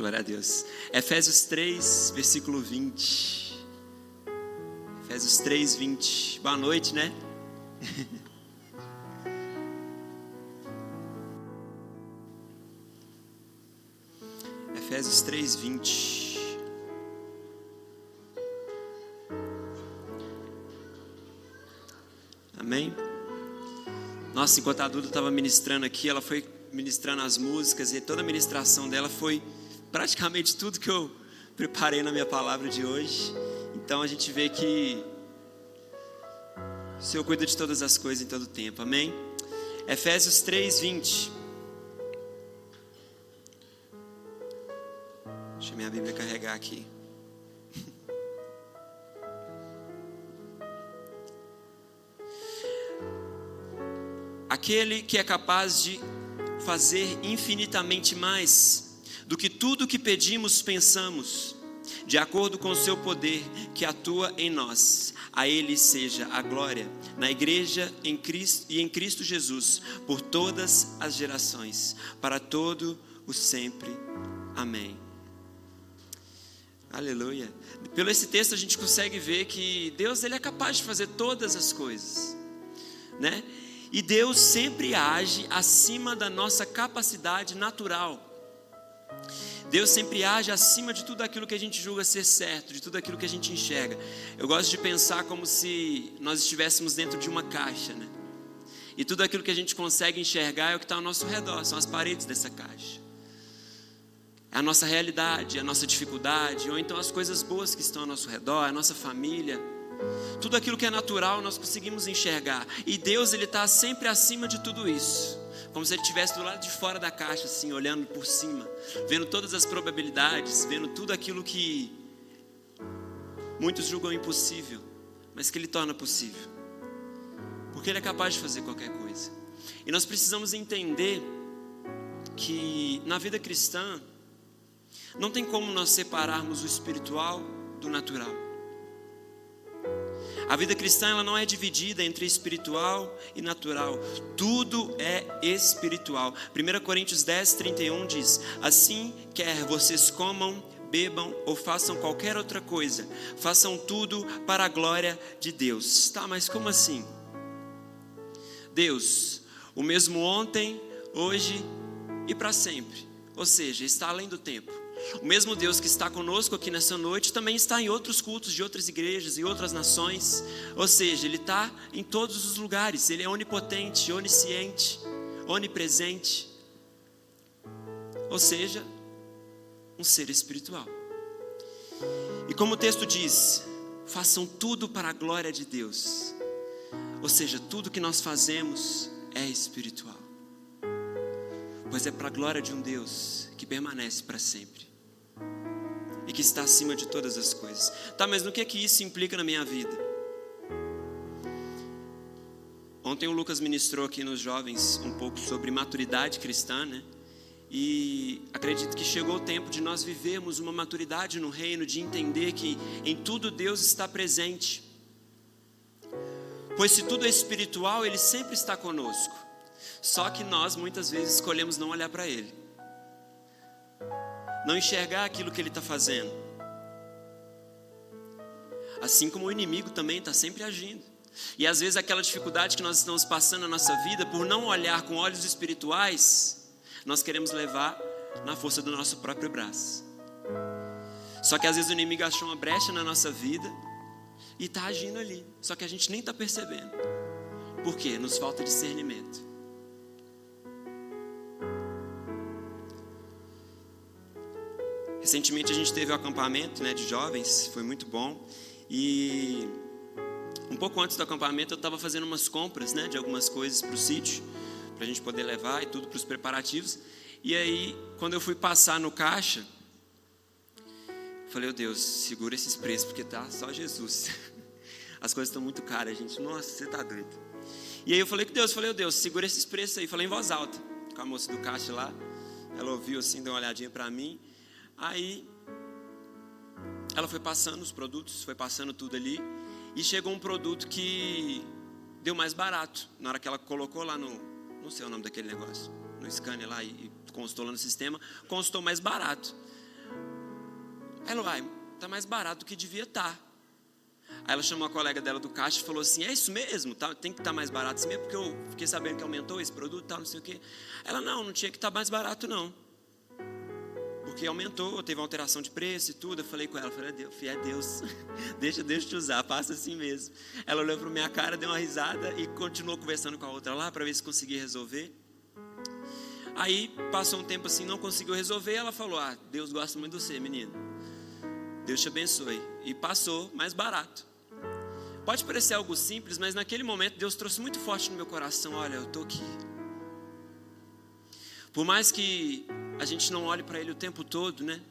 Glória a Deus. Efésios 3, versículo 20. Efésios 3, 20. Boa noite, né? Efésios 3, 20. Amém? Nossa, enquanto a Duda estava ministrando aqui, ela foi ministrando as músicas e toda a ministração dela foi praticamente tudo que eu preparei na minha palavra de hoje. Então a gente vê que o Senhor cuida de todas as coisas em todo tempo, amém? Efésios 3, 20. Deixa a minha Bíblia carregar aqui. Aquele que é capaz de fazer infinitamente mais do que tudo que pedimos, pensamos, de acordo com o seu poder que atua em nós. A Ele seja a glória na igreja em Cristo e em Cristo Jesus, por todas as gerações, para todo o sempre. Amém. Aleluia. Pelo esse texto a gente consegue ver que Deus, Ele é capaz de fazer todas as coisas, né? E Deus sempre age acima da nossa capacidade natural. Deus sempre age acima de tudo aquilo que a gente julga ser certo, de tudo aquilo que a gente enxerga. Eu gosto de pensar como se nós estivéssemos dentro de uma caixa, né? E tudo aquilo que a gente consegue enxergar é o que está ao nosso redor, são as paredes dessa caixa. É a nossa realidade, a nossa dificuldade, ou então as coisas boas que estão ao nosso redor, a nossa família. Tudo aquilo que é natural nós conseguimos enxergar. E Deus, Ele está sempre acima de tudo isso. Como se Ele estivesse do lado de fora da caixa, assim, olhando por cima, vendo todas as probabilidades, vendo tudo aquilo que muitos julgam impossível, mas que Ele torna possível. Porque Ele é capaz de fazer qualquer coisa. E nós precisamos entender que na vida cristã não tem como nós separarmos o espiritual do natural. A vida cristã, ela não é dividida entre espiritual e natural. Tudo é espiritual. 1 Coríntios 10, 31 diz: assim, quer vocês comam, bebam ou façam qualquer outra coisa, façam tudo para a glória de Deus. Tá, mas como assim? Deus, o mesmo ontem, hoje e para sempre. Ou seja, está além do tempo. O mesmo Deus que está conosco aqui nessa noite também está em outros cultos de outras igrejas e outras nações. Ou seja, Ele está em todos os lugares. Ele é onipotente, onisciente, onipresente. Ou seja, um ser espiritual. E como o texto diz, façam tudo para a glória de Deus. Ou seja, tudo que nós fazemos é espiritual. Pois é para a glória de um Deus que permanece para sempre. E que está acima de todas as coisas. Tá, mas no que é que isso implica na minha vida? Ontem o Lucas ministrou aqui nos jovens um pouco sobre maturidade cristã, né? E acredito que chegou o tempo de nós vivermos uma maturidade no reino, de entender que em tudo Deus está presente. Pois se tudo é espiritual, Ele sempre está conosco. Só que nós muitas vezes escolhemos não olhar para Ele, não enxergar aquilo que Ele está fazendo. Assim como o inimigo também está sempre agindo. E às vezes aquela dificuldade que nós estamos passando na nossa vida, por não olhar com olhos espirituais, nós queremos levar na força do nosso próprio braço. Só que às vezes o inimigo achou uma brecha na nossa vida e está agindo ali. Só que a gente nem está percebendo. Por quê? Nos falta discernimento. Recentemente a gente teve um acampamento, né, de jovens, foi muito bom. E um pouco antes do acampamento eu estava fazendo umas compras, né, de algumas coisas para o sítio, para a gente poder levar e tudo para os preparativos. E aí, quando eu fui passar no caixa, falei: oh Deus, segura esses preços, porque tá só Jesus. As coisas estão muito caras, gente. Nossa, você tá doido. E aí eu falei com Deus, oh Deus, segura esses preços aí. Falei em voz alta com a moça do caixa lá. Ela ouviu assim, deu uma olhadinha para mim. Aí ela foi passando os produtos, foi passando tudo ali, e chegou um produto que deu mais barato. Na hora que ela colocou lá no, não sei o nome daquele negócio, no scanner lá, e constou lá no sistema, constou mais barato. Ela, tá mais barato do que devia estar. Aí ela chamou a colega dela do caixa e falou assim, é isso mesmo? Tem que estar mais barato assim mesmo, porque eu fiquei sabendo que aumentou esse produto, tal, não sei o quê. Ela, não tinha que estar mais barato não. Porque aumentou, teve uma alteração de preço e tudo. Eu falei com ela, é Deus, deixa Deus te usar, passa assim mesmo. Ela olhou para minha cara, deu uma risada e continuou conversando com a outra lá, para ver se conseguia resolver. Aí, passou um tempo assim, não conseguiu resolver. Ela falou, Deus gosta muito de você, menino. Deus te abençoe. E passou mais barato. Pode parecer algo simples, mas naquele momento Deus trouxe muito forte no meu coração. Olha, eu estou aqui. Por mais que a gente não olhe para Ele o tempo todo, né?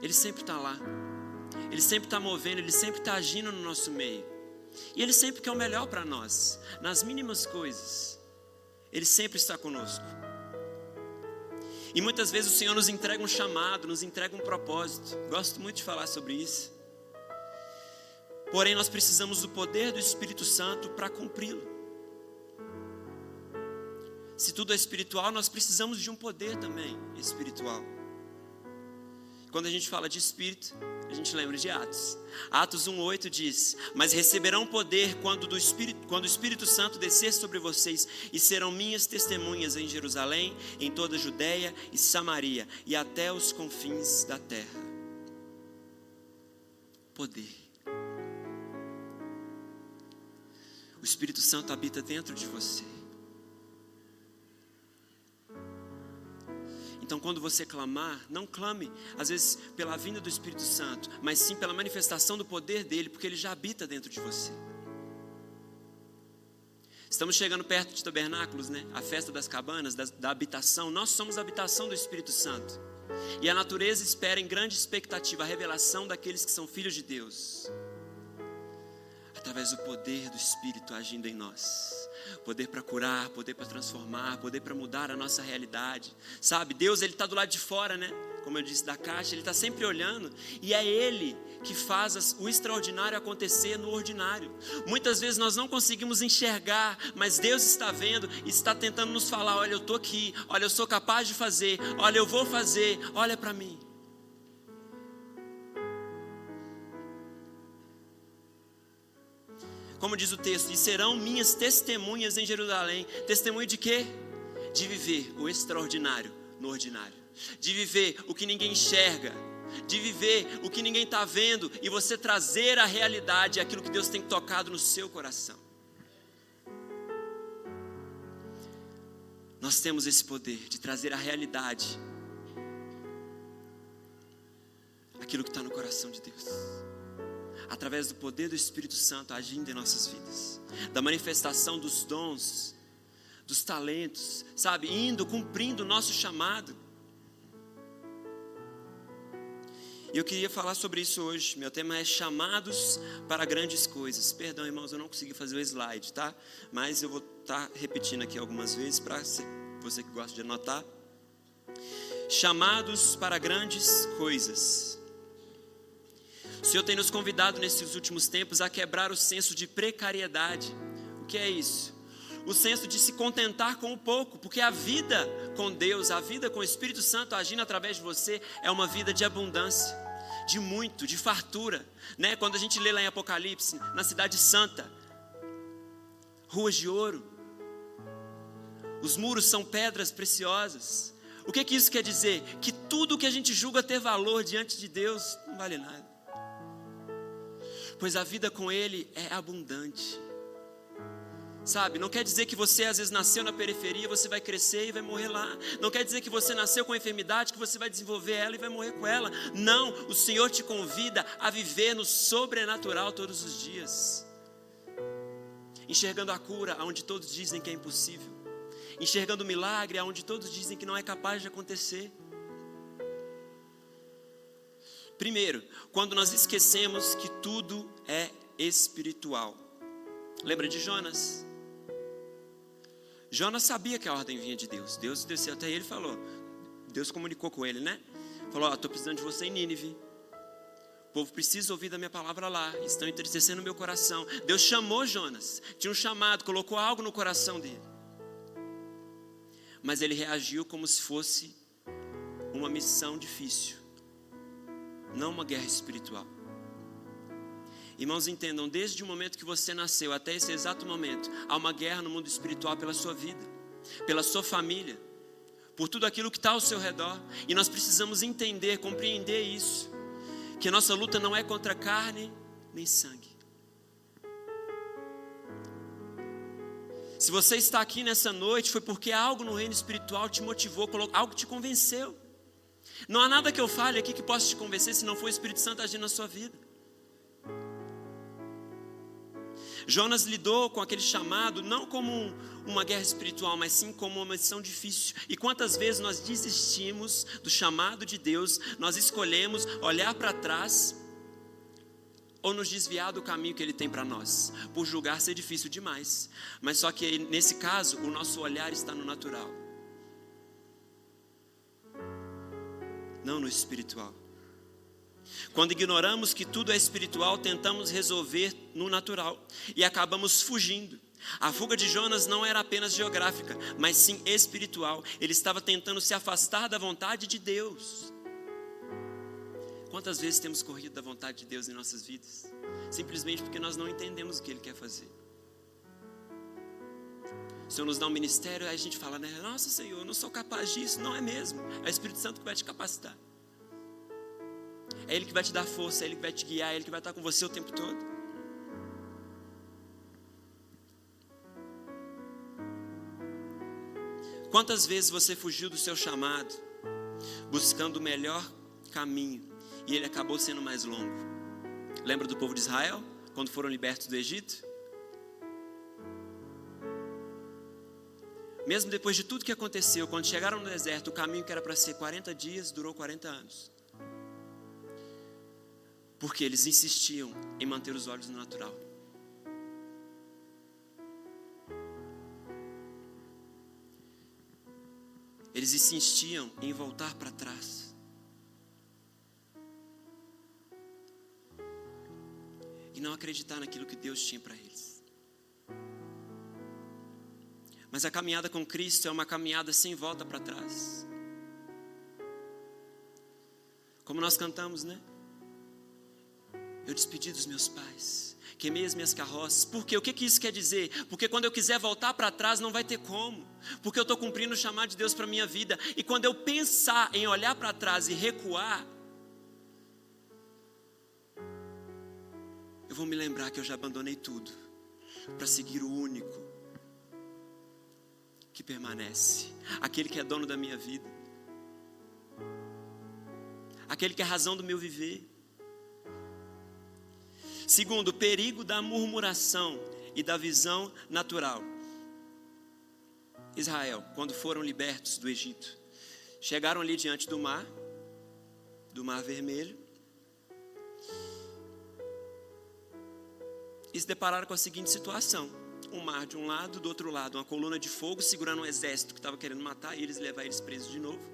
Ele sempre está lá. Ele sempre está movendo, Ele sempre está agindo no nosso meio. E Ele sempre quer o melhor para nós. Nas mínimas coisas, Ele sempre está conosco. E muitas vezes o Senhor nos entrega um chamado, nos entrega um propósito. Gosto muito de falar sobre isso. Porém, nós precisamos do poder do Espírito Santo para cumpri-lo. Se tudo é espiritual, nós precisamos de um poder também espiritual. Quando a gente fala de Espírito, a gente lembra de Atos. Atos 1:8 diz, mas receberão poder quando o Espírito Santo descer sobre vocês, e serão minhas testemunhas em Jerusalém, em toda a Judeia e Samaria, e até os confins da terra. Poder. O Espírito Santo habita dentro de você. Então, quando você clamar, não clame, às vezes, pela vinda do Espírito Santo, mas sim pela manifestação do poder dele, porque ele já habita dentro de você. Estamos chegando perto de Tabernáculos, né? A festa das cabanas, da habitação. Nós somos a habitação do Espírito Santo. E a natureza espera em grande expectativa a revelação daqueles que são filhos de Deus. Através do poder do Espírito agindo em nós. Poder para curar, poder para transformar, poder para mudar a nossa realidade. Sabe, Deus, Ele está do lado de fora, né? Como eu disse, da caixa, Ele está sempre olhando. E é Ele que faz o extraordinário acontecer no ordinário. Muitas vezes nós não conseguimos enxergar, mas Deus está vendo e está tentando nos falar, olha, eu estou aqui, olha, eu sou capaz de fazer, olha, eu vou fazer, olha para mim. Como diz o texto, e serão minhas testemunhas em Jerusalém. Testemunho de quê? De viver o extraordinário no ordinário. De viver o que ninguém enxerga. De viver o que ninguém está vendo. E você trazer à realidade aquilo que Deus tem tocado no seu coração. Nós temos esse poder de trazer à realidade aquilo que está no coração de Deus. Através do poder do Espírito Santo agindo em nossas vidas, da manifestação dos dons, dos talentos, sabe, cumprindo o nosso chamado. E eu queria falar sobre isso hoje. Meu tema é chamados para grandes coisas. Perdão, irmãos, eu não consegui fazer o slide, tá? Mas eu vou estar repetindo aqui algumas vezes para você que gosta de anotar. Chamados para grandes coisas. O Senhor tem nos convidado nesses últimos tempos a quebrar o senso de precariedade. O que é isso? O senso de se contentar com o pouco, porque a vida com Deus, a vida com o Espírito Santo agindo através de você é uma vida de abundância, de muito, de fartura, né? Quando a gente lê lá em Apocalipse, na cidade santa, ruas de ouro, os muros são pedras preciosas. O que isso quer dizer? Que tudo que a gente julga ter valor diante de Deus não vale nada. Pois a vida com Ele é abundante. Sabe, não quer dizer que você às vezes nasceu na periferia, você vai crescer e vai morrer lá. Não quer dizer que você nasceu com a enfermidade, que você vai desenvolver ela e vai morrer com ela. Não, o Senhor te convida a viver no sobrenatural todos os dias. Enxergando a cura onde todos dizem que é impossível. Enxergando o milagre onde todos dizem que não é capaz de acontecer. Primeiro, quando nós esquecemos que tudo é espiritual. Lembra de Jonas? Jonas sabia que a ordem vinha de Deus. Deus desceu até ele e falou. Deus comunicou com ele, né? Falou, estou precisando de você em Nínive. O povo precisa ouvir da minha palavra lá. Estão entristecendo o meu coração. Deus chamou Jonas. Tinha um chamado, colocou algo no coração dele. Mas ele reagiu como se fosse uma missão difícil. não uma guerra espiritual. Irmãos, entendam, desde o momento que você nasceu até esse exato momento, há uma guerra no mundo espiritual pela sua vida, pela sua família, por tudo aquilo que está ao seu redor. E nós precisamos entender, compreender isso, que a nossa luta não é contra carne nem sangue. Se você está aqui nessa noite, foi porque algo no reino espiritual te motivou, algo te convenceu. Não há nada que eu fale aqui que possa te convencer se não for o Espírito Santo agindo na sua vida. Jonas lidou com aquele chamado não como uma guerra espiritual, mas sim como uma missão difícil. E quantas vezes nós desistimos do chamado de Deus, nós escolhemos olhar para trás ou nos desviar do caminho que Ele tem para nós, por julgar ser difícil demais. Mas só que nesse caso, o nosso olhar está no natural, não no espiritual. Quando ignoramos que tudo é espiritual, tentamos resolver no natural e acabamos fugindo. A fuga de Jonas não era apenas geográfica, mas sim espiritual. Ele estava tentando se afastar da vontade de Deus. Quantas vezes temos corrido da vontade de Deus em nossas vidas? Simplesmente porque nós não entendemos o que Ele quer fazer. O Senhor nos dá um ministério, aí a gente fala, né? Nossa, Senhor, eu não sou capaz disso. Não é mesmo, é o Espírito Santo que vai te capacitar. É Ele que vai te dar força, é Ele que vai te guiar, é Ele que vai estar com você o tempo todo. Quantas vezes você fugiu do seu chamado, buscando o melhor caminho, e ele acabou sendo mais longo? Lembra do povo de Israel, quando foram libertos do Egito? Mesmo depois de tudo que aconteceu, quando chegaram no deserto, o caminho que era para ser 40 dias, durou 40 anos. Porque eles insistiam em manter os olhos no natural. Eles insistiam em voltar para trás. E não acreditar naquilo que Deus tinha para eles. Mas a caminhada com Cristo é uma caminhada sem volta para trás. Como nós cantamos, né? Eu despedi dos meus pais, queimei as minhas carroças. Por quê? O que isso quer dizer? Porque quando eu quiser voltar para trás não vai ter como. Porque eu estou cumprindo o chamado de Deus para a minha vida. E quando eu pensar em olhar para trás e recuar, eu vou me lembrar que eu já abandonei tudo para seguir o único que permanece, aquele que é dono da minha vida, aquele que é a razão do meu viver. Segundo, o perigo da murmuração e da visão natural. Israel, quando foram libertos do Egito, chegaram ali diante do mar Vermelho, e se depararam com a seguinte situação: um mar de um lado, do outro lado uma coluna de fogo segurando um exército que estava querendo matar eles e levar eles presos de novo.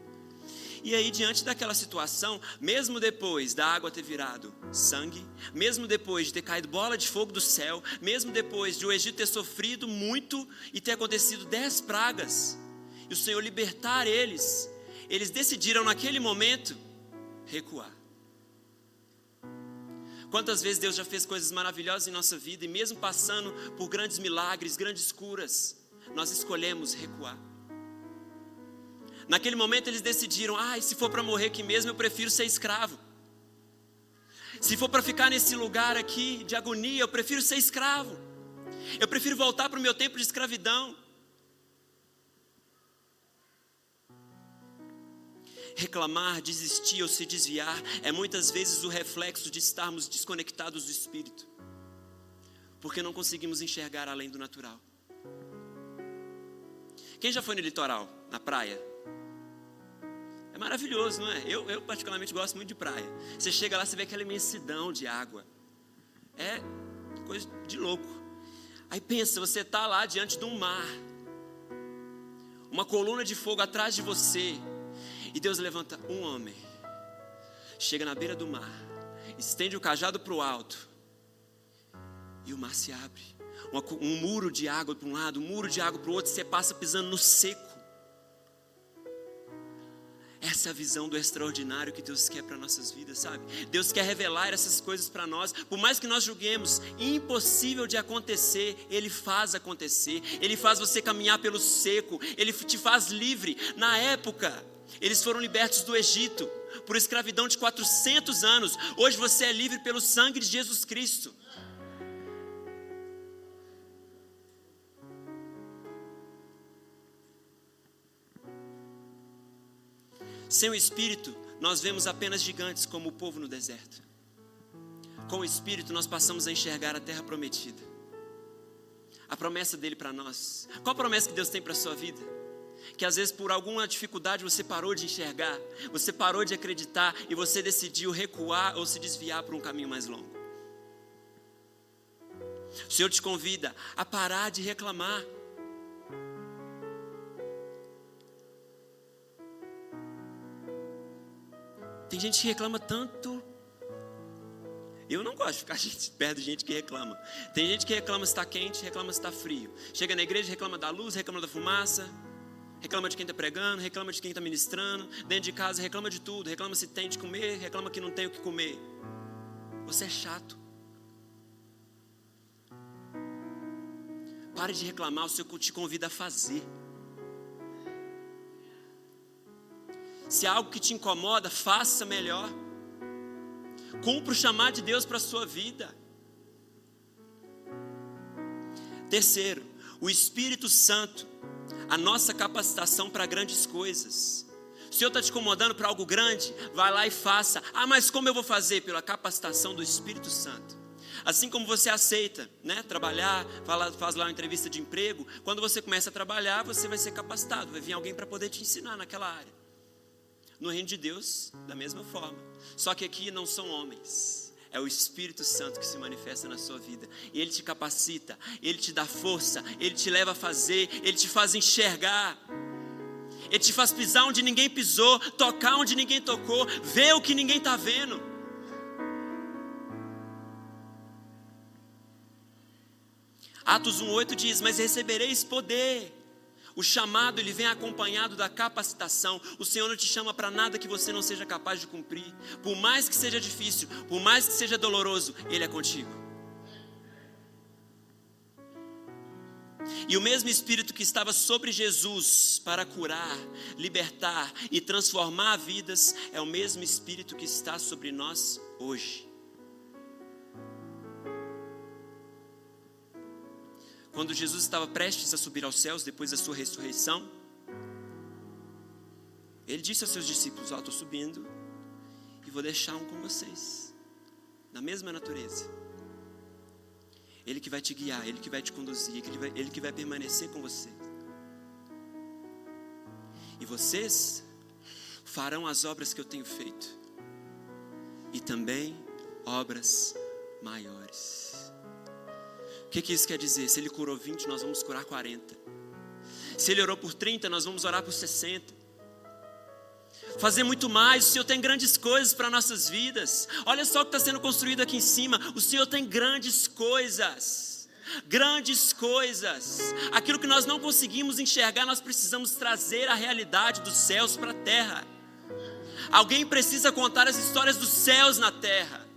E aí, diante daquela situação, mesmo depois da água ter virado sangue, mesmo depois de ter caído bola de fogo do céu, mesmo depois de o Egito ter sofrido muito e ter acontecido 10 pragas, e o Senhor libertar eles decidiram naquele momento recuar. Quantas vezes Deus já fez coisas maravilhosas em nossa vida, e mesmo passando por grandes milagres, grandes curas, nós escolhemos recuar. Naquele momento eles decidiram, se for para morrer aqui mesmo, eu prefiro ser escravo. Se for para ficar nesse lugar aqui de agonia, eu prefiro ser escravo. Eu prefiro voltar para o meu tempo de escravidão. Reclamar, desistir ou se desviar é muitas vezes o reflexo de estarmos desconectados do Espírito, porque não conseguimos enxergar além do natural. Quem já foi no litoral, na praia? É maravilhoso, não é? Eu particularmente gosto muito de praia. Você chega lá, você vê aquela imensidão de água. É coisa de louco. Aí pensa, você está lá diante de um mar, uma coluna de fogo atrás de você, e Deus levanta um homem, chega na beira do mar, estende o cajado para o alto, e o mar se abre. Um muro de água para um lado, um muro de água para o outro, você passa pisando no seco. Essa é a visão do extraordinário que Deus quer para nossas vidas, sabe? Deus quer revelar essas coisas para nós. Por mais que nós julguemos impossível de acontecer, Ele faz acontecer. Ele faz você caminhar pelo seco. Ele te faz livre. Na época, eles foram libertos do Egito por escravidão de 400 anos. Hoje você é livre pelo sangue de Jesus Cristo. Sem o Espírito, nós vemos apenas gigantes como o povo no deserto. Com o Espírito, nós passamos a enxergar a terra prometida. A promessa dele para nós. Qual a promessa que Deus tem para a sua vida? Que às vezes por alguma dificuldade você parou de enxergar, você parou de acreditar e você decidiu recuar ou se desviar para um caminho mais longo. O Senhor te convida a parar de reclamar. Tem gente que reclama tanto. Eu não gosto de ficar perto de gente que reclama. Tem gente que reclama se está quente, reclama se está frio. Chega na igreja, reclama da luz, reclama da fumaça, reclama de quem está pregando, reclama de quem está ministrando. Dentro de casa reclama de tudo, reclama se tem de comer, reclama que não tem o que comer. Você é chato. Pare de reclamar, o Senhor te convida a fazer. Se há algo que te incomoda, faça melhor. Cumpra o chamado de Deus para a sua vida. Terceiro, o Espírito Santo, a nossa capacitação para grandes coisas. O Senhor está te incomodando para algo grande, vai lá e faça. Ah, mas como eu vou fazer? Pela capacitação do Espírito Santo. Assim como você aceita, né, trabalhar, faz lá uma entrevista de emprego, quando você começa a trabalhar, você vai ser capacitado, vai vir alguém para poder te ensinar naquela área. No reino de Deus, da mesma forma. Só que aqui não são homens. É o Espírito Santo que se manifesta na sua vida. E Ele te capacita, Ele te dá força, Ele te leva a fazer, Ele te faz enxergar. Ele te faz pisar onde ninguém pisou, tocar onde ninguém tocou, ver o que ninguém está vendo. Atos 1:8 diz, mas recebereis poder. O chamado, ele vem acompanhado da capacitação. O Senhor não te chama para nada que você não seja capaz de cumprir. Por mais que seja difícil, por mais que seja doloroso, Ele é contigo. E o mesmo Espírito que estava sobre Jesus para curar, libertar e transformar vidas, é o mesmo Espírito que está sobre nós hoje. Quando Jesus estava prestes a subir aos céus, depois da sua ressurreição, Ele disse aos seus discípulos, estou subindo e vou deixar um com vocês, na mesma natureza. Ele que vai te guiar, Ele que vai te conduzir, Ele que vai permanecer com você. E vocês farão as obras que eu tenho feito, e também obras maiores. O que isso quer dizer? Se Ele curou 20, nós vamos curar 40. Se Ele orou por 30, nós vamos orar por 60. Fazer muito mais. O Senhor tem grandes coisas para nossas vidas. Olha só o que está sendo construído aqui em cima. O Senhor tem grandes coisas. Grandes coisas. Aquilo que nós não conseguimos enxergar, nós precisamos trazer a realidade dos céus para a terra. Alguém precisa contar as histórias dos céus na terra.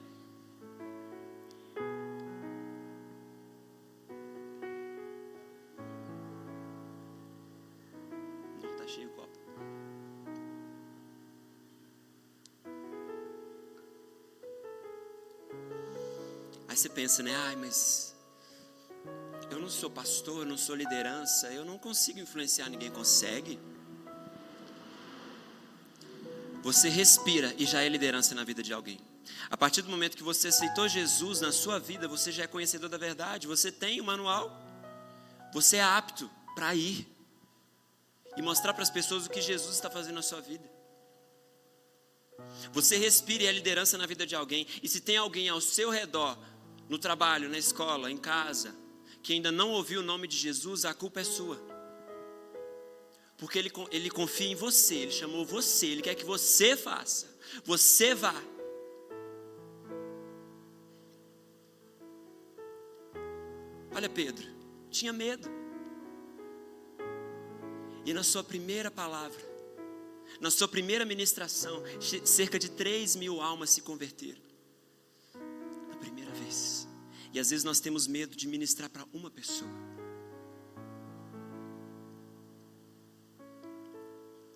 Aí você pensa, né? Mas eu não sou pastor, eu não sou liderança, eu não consigo influenciar ninguém. Consegue? Você respira e já é liderança na vida de alguém. A partir do momento que você aceitou Jesus na sua vida, você já é conhecedor da verdade. Você tem o manual. Você é apto para ir e mostrar para as pessoas o que Jesus está fazendo na sua vida. Você respira e é liderança na vida de alguém. E se tem alguém ao seu redor, no trabalho, na escola, em casa, que ainda não ouviu o nome de Jesus, a culpa é sua. Porque ele confia em você, Ele chamou você, Ele quer que você faça, você vá. Olha Pedro, tinha medo. E na sua primeira palavra, Na sua primeira ministração, cerca de 3.000 almas se converteram. Na primeira vez. E às vezes nós temos medo de ministrar para uma pessoa.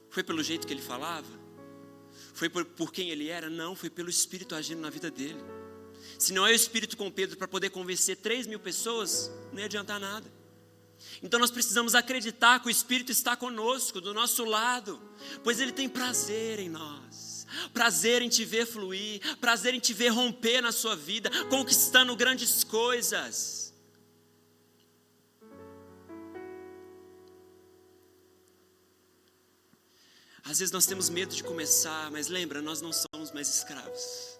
Foi pelo jeito que ele falava? Foi por quem ele era? Não, foi pelo Espírito agindo na vida dele. Se não é o Espírito com Pedro para poder convencer 3.000 pessoas, não ia adiantar nada. Então nós precisamos acreditar que o Espírito está conosco, do nosso lado, pois Ele tem prazer em nós, prazer em te ver fluir, prazer em te ver romper na sua vida, conquistando grandes coisas. Às vezes nós temos medo de começar, mas lembra, nós não somos mais escravos.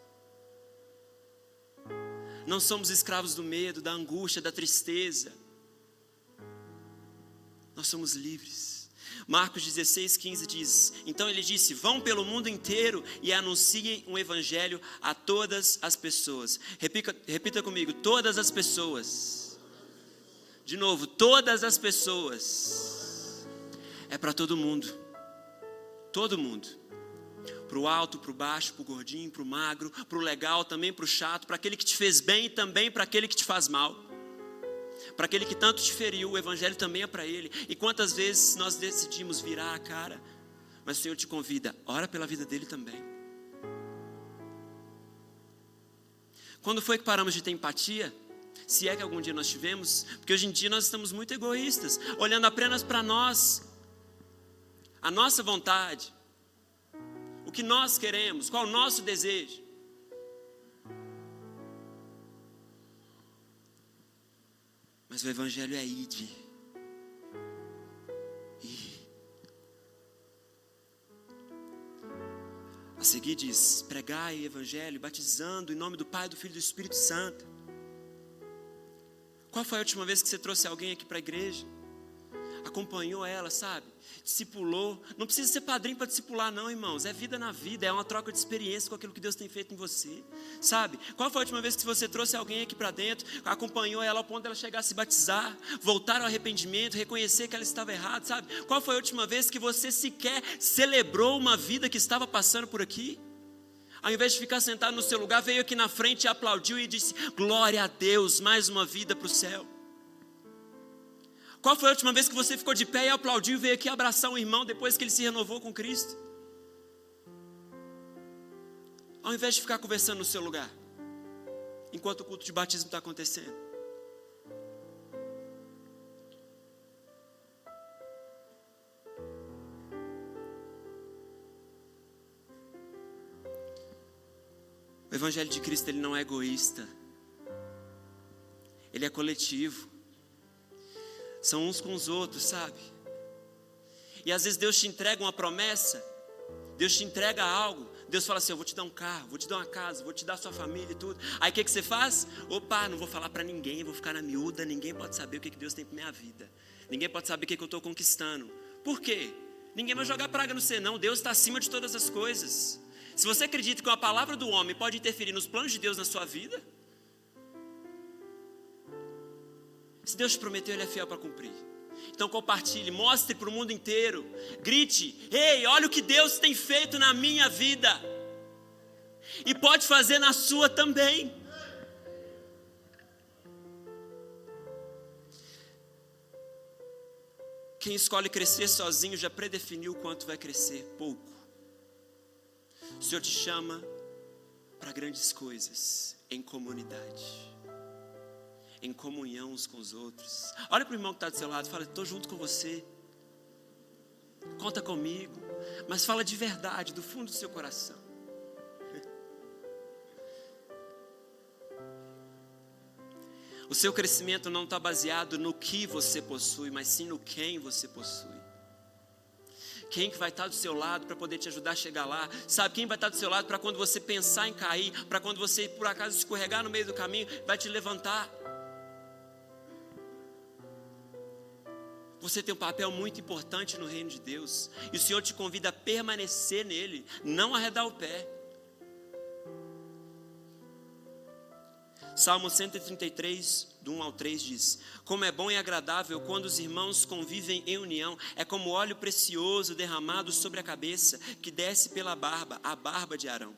Não somos escravos do medo, da angústia, da tristeza. Nós somos livres. Marcos 16:15 diz: então ele disse, vão pelo mundo inteiro e anunciem o evangelho a todas as pessoas. Repita comigo, todas as pessoas. De novo, todas as pessoas. É para todo mundo. Todo mundo. Para o alto, para o baixo, para o gordinho, para o magro, para o legal, também para o chato, para aquele que te fez bem e também para aquele que te faz mal. Para aquele que tanto te feriu, o evangelho também é para ele. E quantas vezes nós decidimos virar a cara, mas o Senhor te convida, ora pela vida dele também. Quando foi que paramos de ter empatia? Se é que algum dia nós tivemos, porque hoje em dia nós estamos muito egoístas, olhando apenas para nós, a nossa vontade, o que nós queremos, qual o nosso desejo. Mas o evangelho é ide. A seguir diz, pregai o evangelho, batizando em nome do Pai, do Filho e do Espírito Santo. Qual foi a última vez que você trouxe alguém aqui para a igreja? Acompanhou ela, sabe? Discipulou. Não precisa ser padrinho para discipular não, irmãos. É vida na vida, é uma troca de experiência com aquilo que Deus tem feito em você, sabe? Qual foi a última vez que você trouxe alguém aqui para dentro, acompanhou ela ao ponto dela chegar a se batizar, voltar ao arrependimento, reconhecer que ela estava errada, sabe? Qual foi a última vez que você sequer celebrou uma vida que estava passando por aqui? Ao invés de ficar sentado no seu lugar, veio aqui na frente e aplaudiu e disse, glória a Deus, mais uma vida para o céu. Qual foi a última vez que você ficou de pé e aplaudiu e veio aqui abraçar um irmão depois que ele se renovou com Cristo? Ao invés de ficar conversando no seu lugar, enquanto o culto de batismo está acontecendo. O Evangelho de Cristo, ele não é egoísta. Ele é coletivo. São uns com os outros, sabe? E às vezes Deus te entrega uma promessa, Deus te entrega algo, Deus fala assim, eu vou te dar um carro, vou te dar uma casa, vou te dar a sua família e tudo. Aí o que você faz? Opa, não vou falar para ninguém, vou ficar na miúda, ninguém pode saber o que Deus tem para minha vida. Ninguém pode saber o que eu estou conquistando. Por quê? Ninguém vai jogar praga no você não, Deus está acima de todas as coisas. Se você acredita que uma palavra do homem pode interferir nos planos de Deus na sua vida, se Deus te prometeu, Ele é fiel para cumprir. Então compartilhe, mostre para o mundo inteiro, grite, ei, olha o que Deus tem feito na minha vida, e pode fazer na sua também. Quem escolhe crescer sozinho já predefiniu o quanto vai crescer, pouco. O Senhor te chama para grandes coisas, em comunidade, em comunhão uns com os outros. Olha para o irmão que está do seu lado e fala, estou junto com você, conta comigo, mas fala de verdade, do fundo do seu coração. O seu crescimento não está baseado no que você possui, mas sim no quem você possui. Quem que vai estar do seu lado para poder te ajudar a chegar lá? Sabe, quem vai estar do seu lado para quando você pensar em cair, para quando você por acaso escorregar no meio do caminho, vai te levantar. Você tem um papel muito importante no reino de Deus, e o Senhor te convida a permanecer nele, não arredar o pé. Salmo 133, do 1 ao 3 diz: como é bom e agradável quando os irmãos convivem em união, é como óleo precioso derramado sobre a cabeça, que desce pela barba, a barba de Arão,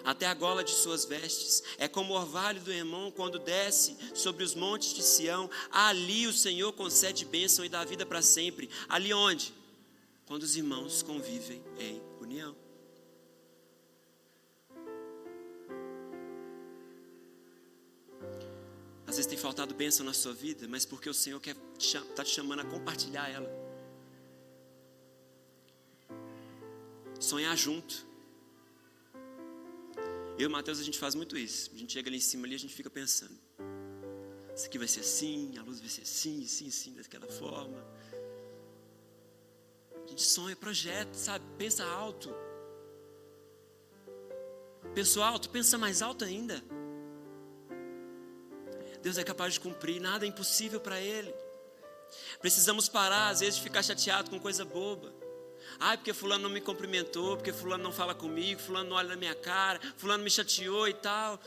até a gola de suas vestes, é como o orvalho do Hermon quando desce sobre os montes de Sião. Ali o Senhor concede bênção e dá vida para sempre. Ali onde? Quando os irmãos convivem em união. Às vezes tem faltado bênção na sua vida, mas porque o Senhor está te chamando a compartilhar ela. Sonhar junto. Eu e o Mateus, a gente faz muito isso. A gente chega ali em cima, ali, a gente fica pensando: isso aqui vai ser assim, a luz vai ser assim, assim, assim, daquela forma. A gente sonha, projeta, sabe? Pensa alto. Pensou alto, pensa mais alto ainda. Deus é capaz de cumprir, nada é impossível para Ele. Precisamos parar, às vezes, de ficar chateado com coisa boba. Ai, porque fulano não me cumprimentou, porque fulano não fala comigo, fulano não olha na minha cara, fulano me chateou e tal.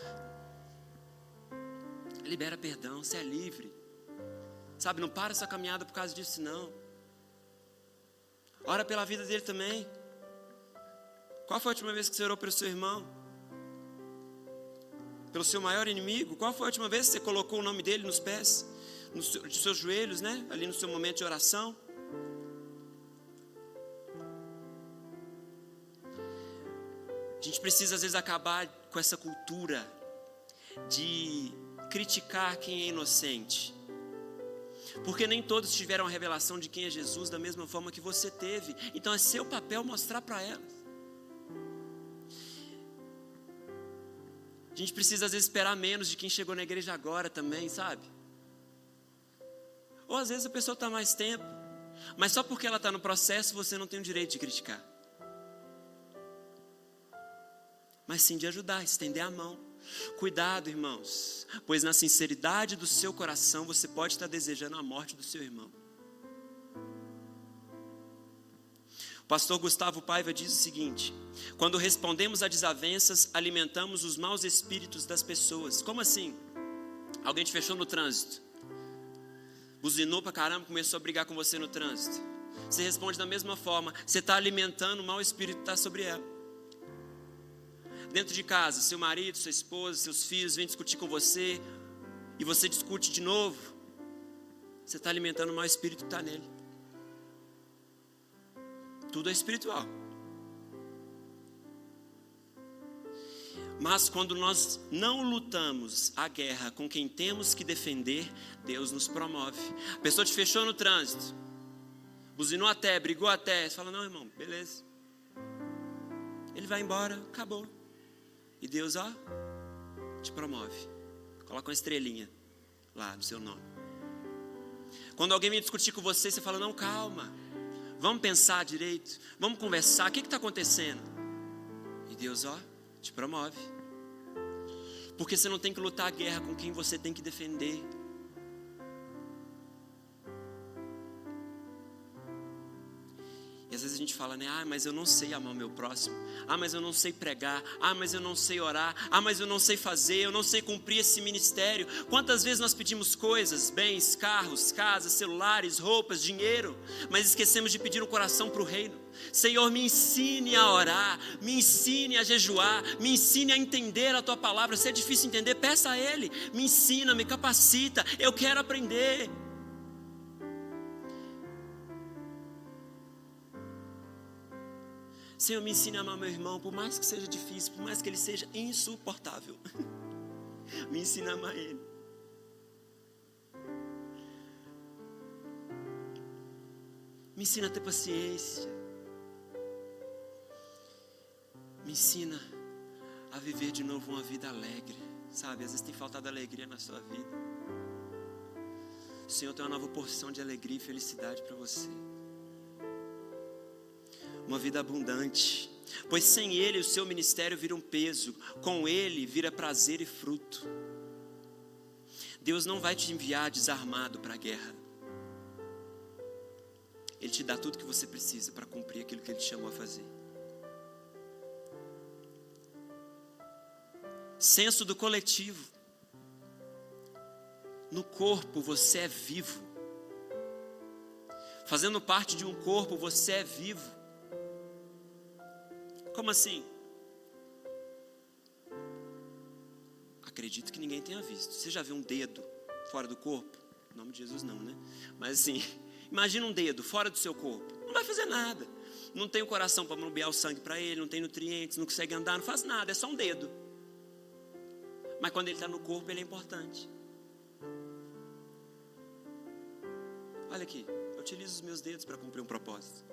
Libera perdão, você é livre. Sabe, não para essa caminhada por causa disso, não. Ora pela vida dele também. Qual foi a última vez que você orou pelo seu irmão? Pelo seu maior inimigo? Qual foi a última vez que você colocou o nome dele nos pés, de seus joelhos, né? Ali no seu momento de oração? A gente precisa às vezes acabar com essa cultura de criticar quem é inocente, porque nem todos tiveram a revelação de quem é Jesus da mesma forma que você teve. Então é seu papel mostrar para elas. A gente precisa às vezes esperar menos de quem chegou na igreja agora também, sabe? Ou às vezes a pessoa está mais tempo, mas só porque ela está no processo você não tem o direito de criticar. Mas sim de ajudar, estender a mão. Cuidado, irmãos, pois na sinceridade do seu coração você pode estar desejando a morte do seu irmão. O pastor Gustavo Paiva diz o seguinte: quando respondemos a desavenças, alimentamos os maus espíritos das pessoas. Como assim? Alguém te fechou no trânsito, buzinou pra caramba, começou a brigar com você no trânsito. Você responde da mesma forma, você está alimentando o mau espírito que está sobre ela. Dentro de casa, seu marido, sua esposa, seus filhos vêm discutir com você, e você discute de novo, você está alimentando o mau espírito que está nele. Tudo é espiritual. Mas quando nós não lutamos a guerra com quem temos que defender, Deus nos promove. A pessoa te fechou no trânsito, buzinou até, brigou até, você fala: não, irmão, beleza. Ele vai embora, acabou. E Deus, ó, te promove. Coloca uma estrelinha lá no seu nome. Quando alguém vem discutir com você, você fala: não, calma, vamos pensar direito, vamos conversar, o que está acontecendo? E Deus, ó, te promove. Porque você não tem que lutar a guerra com quem você tem que defender. E às vezes a gente fala, né? Ah, mas eu não sei amar o meu próximo. Ah, mas eu não sei pregar. Ah, mas eu não sei orar. Ah, mas eu não sei fazer. Eu não sei cumprir esse ministério. Quantas vezes nós pedimos coisas, bens, carros, casas, celulares, roupas, dinheiro, mas esquecemos de pedir um coração para o reino. Senhor, me ensine a orar, me ensine a jejuar, me ensine a entender a Tua palavra. Se é difícil entender, peça a Ele. Me ensina, me capacita, eu quero aprender. Senhor, me ensine a amar meu irmão, por mais que seja difícil, por mais que ele seja insuportável. Me ensine a amar ele. Me ensina a ter paciência. Me ensina a viver de novo uma vida alegre. Sabe, às vezes tem faltado alegria na sua vida. O Senhor tem uma nova porção de alegria e felicidade para você. Uma vida abundante, pois sem Ele o seu ministério vira um peso, com Ele vira prazer e fruto. Deus não vai te enviar desarmado para a guerra. Ele te dá tudo que você precisa para cumprir aquilo que Ele te chamou a fazer. Senso do coletivo. No corpo você é vivo. Fazendo parte de um corpo você é vivo. Como assim? Acredito que ninguém tenha visto. Você já viu um dedo fora do corpo? Em nome de Jesus não, né? Mas assim, imagina um dedo fora do seu corpo. Não vai fazer nada. Não tem o coração para bombear o sangue para ele, não tem nutrientes, não consegue andar, não faz nada, é só um dedo. Mas quando ele está no corpo, ele é importante. Olha aqui, eu utilizo os meus dedos para cumprir um propósito.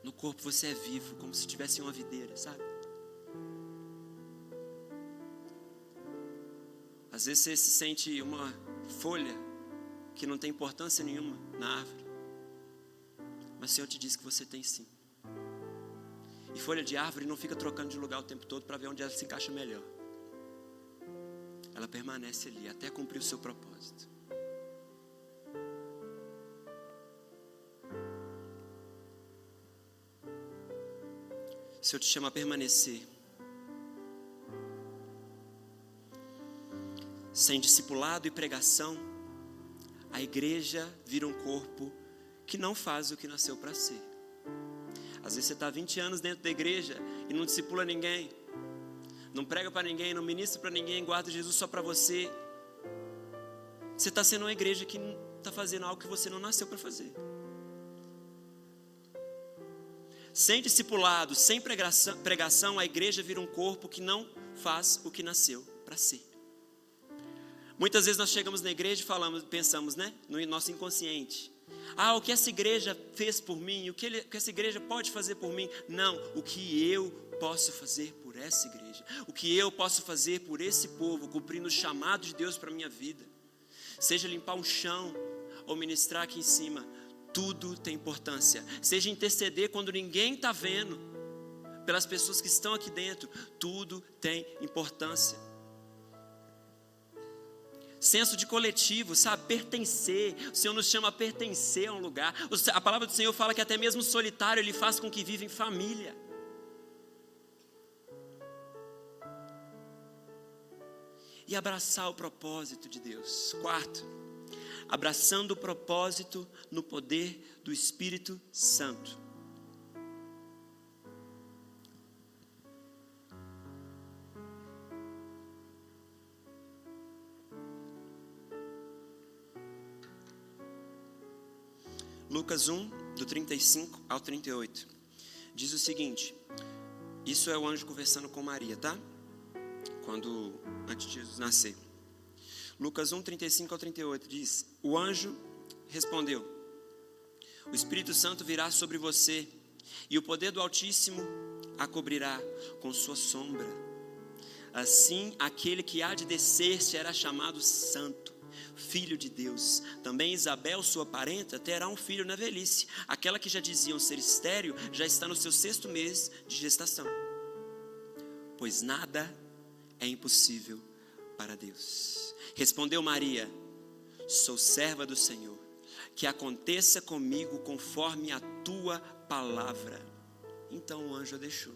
No corpo você é vivo, como se tivesse uma videira, sabe? Às vezes você se sente uma folha que não tem importância nenhuma na árvore. Mas o Senhor te diz que você tem sim. E folha de árvore não fica trocando de lugar o tempo todo para ver onde ela se encaixa melhor. Ela permanece ali até cumprir o seu propósito. O Senhor te chama a permanecer. Sem discipulado e pregação, a igreja vira um corpo que não faz o que nasceu para ser. Às vezes você está 20 anos dentro da igreja e não discipula ninguém, não prega para ninguém, não ministra para ninguém, guarda Jesus só para você. Você está sendo uma igreja que está fazendo algo que você não nasceu para fazer. Sem discipulado, sem pregação, a igreja vira um corpo que não faz o que nasceu para ser. Muitas vezes nós chegamos na igreja e pensamos, né, no nosso inconsciente. O que essa igreja fez por mim, o que essa igreja pode fazer por mim. Não, o que eu posso fazer por essa igreja. O que eu posso fazer por esse povo, cumprindo o chamado de Deus para a minha vida. Seja limpar um chão ou ministrar aqui em cima, tudo tem importância. Seja interceder quando ninguém está vendo, pelas pessoas que estão aqui dentro, tudo tem importância. Senso de coletivo, sabe? Pertencer. O Senhor nos chama a pertencer a um lugar. A palavra do Senhor fala que até mesmo o solitário Ele faz com que viva em família. E abraçar o propósito de Deus. Quarto, abraçando o propósito no poder do Espírito Santo. Lucas 1, do 35 ao 38, diz o seguinte, isso é o anjo conversando com Maria, tá? Antes de Jesus nascer. Lucas 1, 35 ao 38 diz, o anjo respondeu, o Espírito Santo virá sobre você e o poder do Altíssimo a cobrirá com sua sombra. Assim, aquele que há de descer será chamado Santo, Filho de Deus. Também Isabel, sua parenta, terá um filho na velhice. Aquela que já diziam ser estéril, já está no seu 6º mês de gestação. Pois nada é impossível para Deus. Respondeu Maria, sou serva do Senhor, que aconteça comigo conforme a tua palavra. Então o anjo a deixou.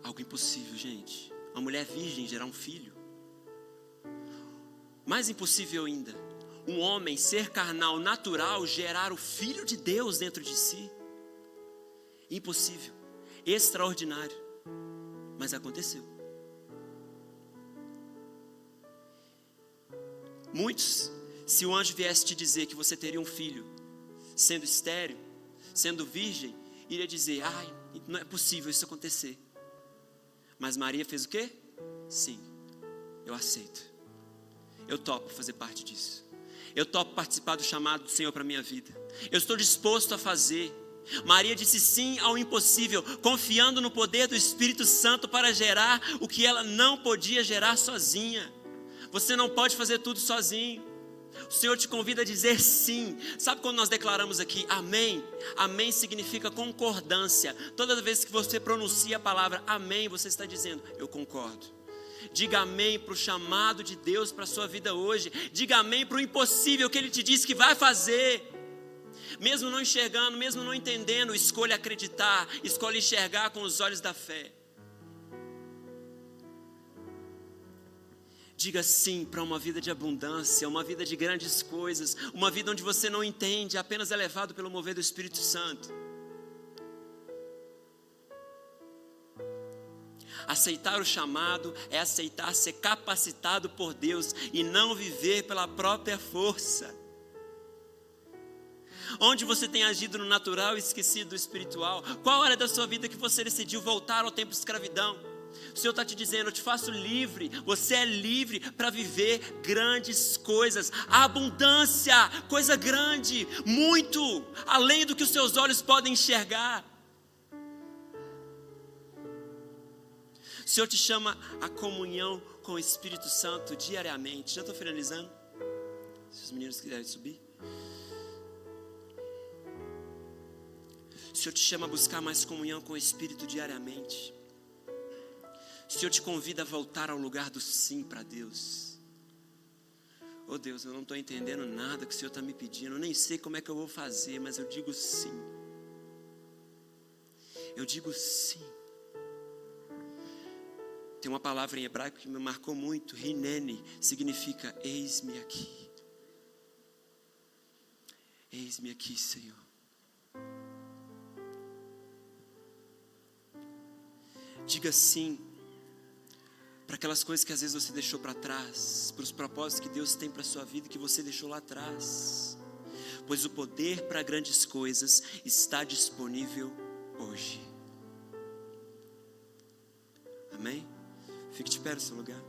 Algo impossível, gente. Uma mulher virgem gerar um filho. Mais impossível ainda, um homem, ser carnal, natural, gerar o Filho de Deus dentro de si. Impossível, extraordinário, mas aconteceu. Muitos, se o anjo viesse te dizer que você teria um filho, sendo estéril, sendo virgem, iria dizer, não é possível isso acontecer. Mas Maria fez o quê? Sim, eu aceito. Eu topo fazer parte disso. Eu topo participar do chamado do Senhor para a minha vida. Eu estou disposto a fazer. Maria disse sim ao impossível, confiando no poder do Espírito Santo para gerar o que ela não podia gerar sozinha. Você não pode fazer tudo sozinho. O Senhor te convida a dizer sim. Sabe quando nós declaramos aqui amém? Amém significa concordância. Toda vez que você pronuncia a palavra amém, você está dizendo eu concordo. Diga amém para o chamado de Deus para a sua vida hoje. Diga amém para o impossível que Ele te disse que vai fazer. Mesmo não enxergando, mesmo não entendendo, escolha acreditar, escolha enxergar com os olhos da fé. Diga sim para uma vida de abundância, uma vida de grandes coisas, uma vida onde você não entende, apenas é levado pelo mover do Espírito Santo. Aceitar o chamado é aceitar ser capacitado por Deus e não viver pela própria força. Onde você tem agido no natural e esquecido do espiritual? Qual área da sua vida que você decidiu voltar ao tempo de escravidão? O Senhor está te dizendo, eu te faço livre. Você é livre para viver grandes coisas, abundância, coisa grande, muito, além do que os seus olhos podem enxergar. O Senhor te chama a comunhão com o Espírito Santo diariamente. Já estou finalizando? Se os meninos quiserem subir. O Senhor te chama a buscar mais comunhão com o Espírito diariamente. O Senhor te convida a voltar ao lugar do sim para Deus. Oh Deus, eu não estou entendendo nada que o Senhor está me pedindo. Eu nem sei como é que eu vou fazer, mas eu digo sim. Eu digo sim. Tem uma palavra em hebraico que me marcou muito. Hineni significa eis-me aqui. Eis-me aqui, Senhor. Diga sim para aquelas coisas que às vezes você deixou para trás, para os propósitos que Deus tem para a sua vida que você deixou lá atrás, pois o poder para grandes coisas está disponível hoje. Amém? Fique de pé no seu lugar.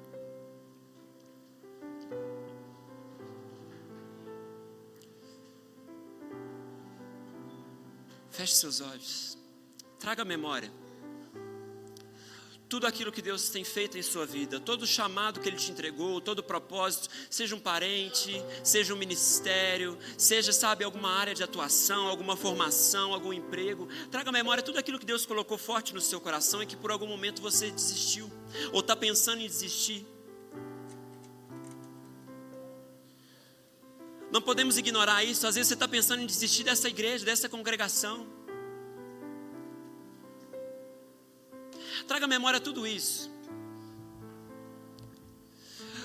Feche seus olhos. Traga a memória tudo aquilo que Deus tem feito em sua vida, todo o chamado que Ele te entregou, todo o propósito, seja um parente, seja um ministério, seja, alguma área de atuação, alguma formação, algum emprego. Traga à memória tudo aquilo que Deus colocou forte no seu coração e que por algum momento você desistiu, ou está pensando em desistir. Não podemos ignorar isso. Às vezes você está pensando em desistir dessa igreja, dessa congregação. Traga à memória tudo isso.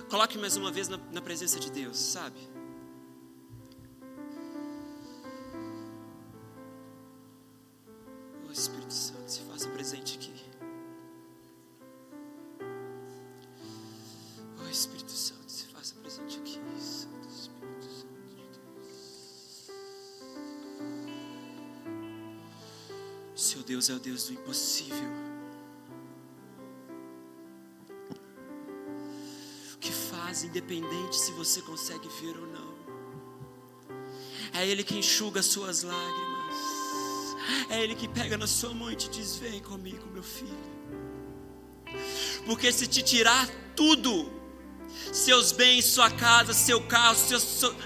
Coloque mais uma vez na presença de Deus, sabe? Oh Espírito Santo, se faça presente aqui. Oh Espírito Santo, se faça presente aqui. Santo Espírito Santo de Deus. Seu Deus é o Deus do impossível. Independente se você consegue ver ou não, é Ele que enxuga as suas lágrimas, é Ele que pega na sua mão e te diz: vem comigo, meu filho. Porque se te tirar tudo, seus bens, sua casa, seu carro,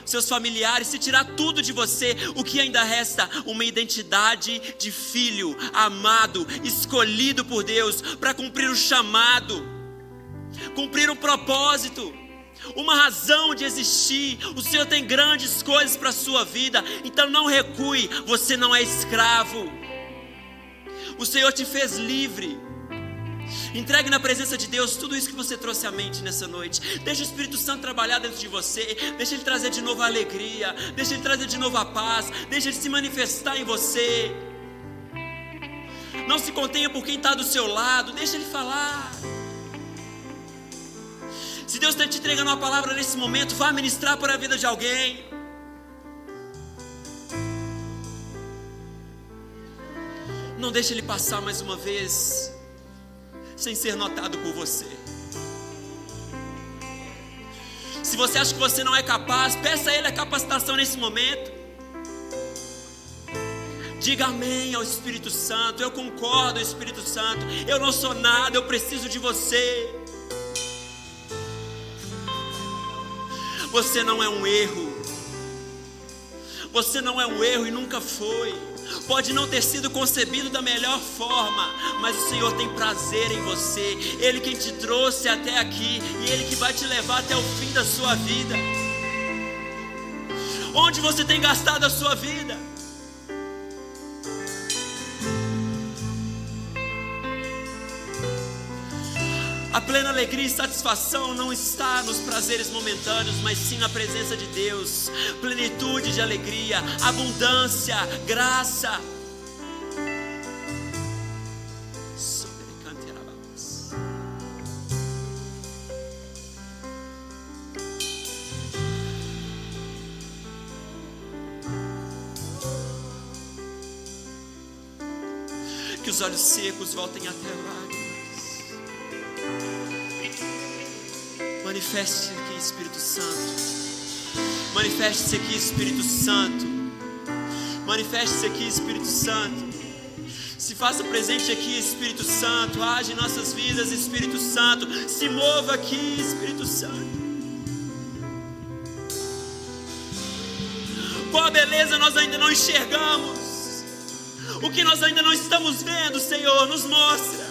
seus familiares, se tirar tudo de você, o que ainda resta? Uma identidade de filho amado, escolhido por Deus para cumprir o chamado, cumprir o propósito, uma razão de existir. O Senhor tem grandes coisas para a sua vida, então não recue. Você não é escravo, o Senhor te fez livre. Entregue na presença de Deus tudo isso que você trouxe à mente nessa noite. Deixa o Espírito Santo trabalhar dentro de você. Deixa Ele trazer de novo a alegria, deixa Ele trazer de novo a paz, deixa Ele se manifestar em você. Não se contenha por quem está do seu lado, deixa Ele falar. Se Deus está te entregando uma palavra nesse momento, vá ministrar para a vida de alguém. Não deixe Ele passar mais uma vez sem ser notado por você. Se você acha que você não é capaz, peça a Ele a capacitação nesse momento. Diga amém ao Espírito Santo. Eu concordo, Espírito Santo. Eu não sou nada, eu preciso de você. Você não é um erro. Você não é um erro e nunca foi. pode não ter sido concebido da melhor forma, mas o Senhor tem prazer em você. Ele quem te trouxe até aqui e Ele que vai te levar até o fim da sua vida. Onde você tem gastado a sua vida? A plena alegria e satisfação não está nos prazeres momentâneos, mas sim na presença de Deus. Plenitude de alegria, abundância, graça. Que os olhos secos voltem até lágrimas. Manifeste-se aqui, Espírito Santo. Manifeste-se aqui, Espírito Santo. Manifeste-se aqui, Espírito Santo. Se faça presente aqui, Espírito Santo. Age em nossas vidas, Espírito Santo. Se mova aqui, Espírito Santo. Qual a beleza nós ainda não enxergamos? O que nós ainda não estamos vendo, Senhor, nos mostra.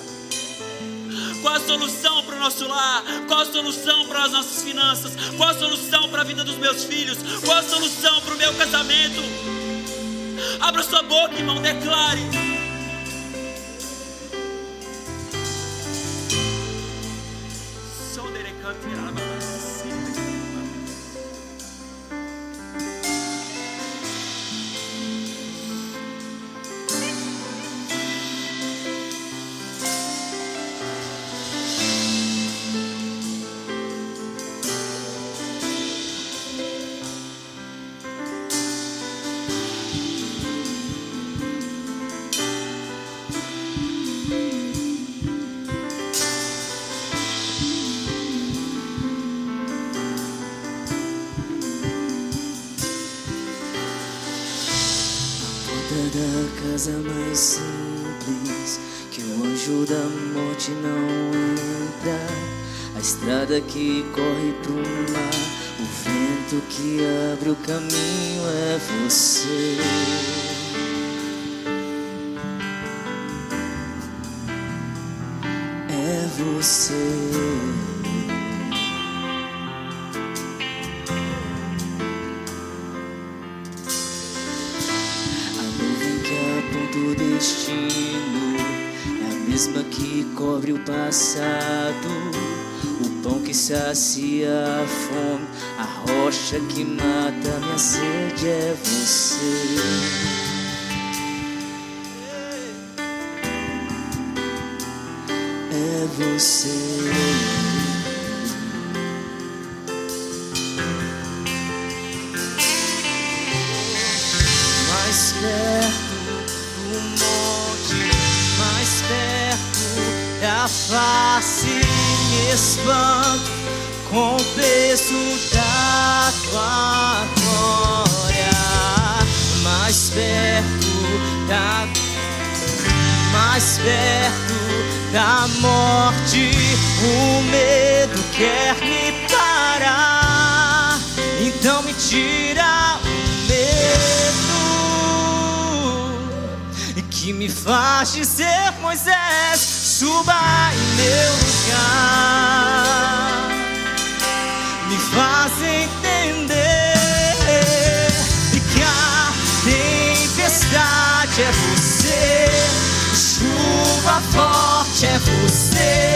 Qual a solução para o nosso lar? Qual a solução para as nossas finanças? Qual a solução para a vida dos meus filhos? Qual a solução para o meu casamento? Abra sua boca, irmão, declare. Da casa mais simples, que o anjo da morte não entra. A estrada que corre pro mar, o vento que abre o caminho é você. É você. O destino é a mesma que cobre o passado, o pão que sacia a fome, a rocha que mata minha sede é você. É você. Mais perto mais perto da face, me espanto com o peso da tua glória. Mais perto da morte, o medo quer me parar. Então me tira o medo que me faz dizer: Moisés, suba em meu lugar. Me faz entender que a tempestade é você, chuva forte é você,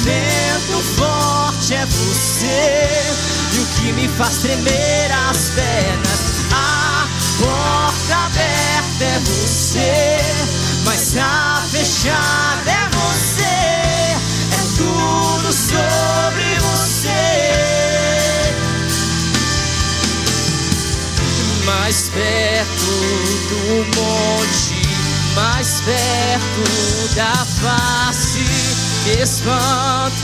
vento forte é você, e o que me faz tremer as pernas, a porta aberta é você, mas a fechada é você. É tudo sobre você. Mais perto do monte, mais perto da face, me espanto